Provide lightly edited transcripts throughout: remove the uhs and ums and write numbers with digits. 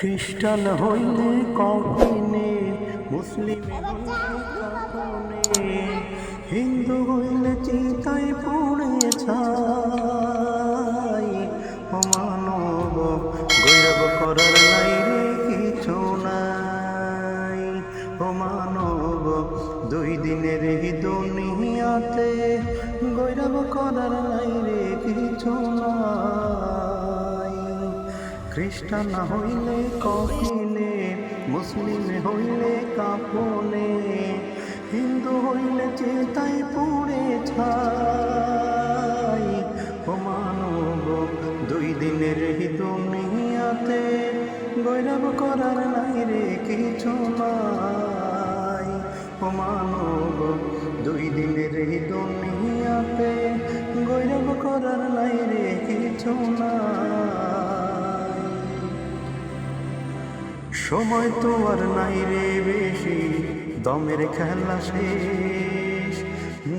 খ্রিস্টান হইলে কফিনে, মুসলিম হইলে কাফনে, হিন্দু হইলে চিতায় পুড়ে ছাই। ও মানব গৌরব করার নাই রে কিছু নাই। ও মানব দুই দিনের দুনিয়াতে গৌরব করার নাই রে কিছু নাই। খ্রিস্টান হইলে কফিনে, মুসলিম হইলে কাফনে, হিন্দু হইলে চিতায় পুড়ে ছাই। ও মানব দুই দিনের দুনিয়াতে গৌরব করার নাই রে কিছু নাই। ও মানব দুই দিনের দুনিয়াতে গৌরব করার নাই রে কিছু নাই। সময় তো আর নাই রে বেশি, দমের খেলা শেষ।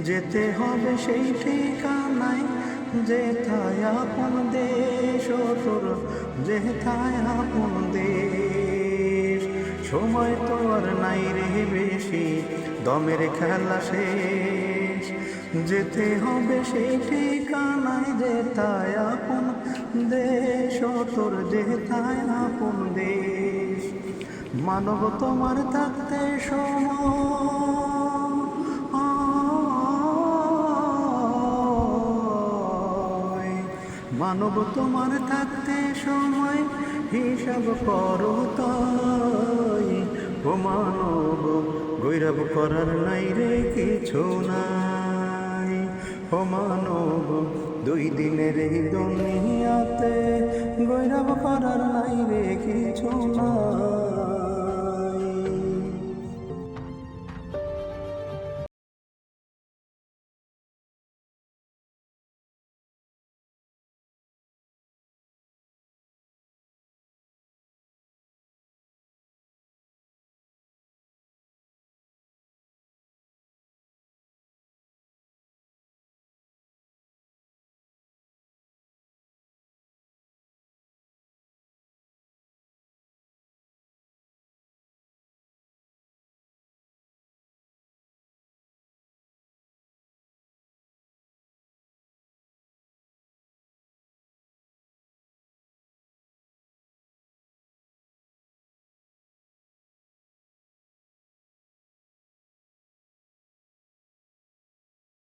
যেতে হবে সেই ঠিকানায় যেথায় আপন দেশ, ও তোর যেথায় আপন দেশ। সময় তো আর নাই রে বেশি, দমের খেলা শেষ। যেতে হবে সেই ঠিকানায় যেথায় আপন দেশ, ও তোর যেথায় আপন দেশ। মানব তোমার থাকতে সময়, মানব তোমার থাকতে সময় হিসাব করো তাই। ও মানব গৌরব করার নাই রে কিছু নাই। ও মানব দুই দিনের দুনিয়াতে গৌরব করার নাই রে কিছু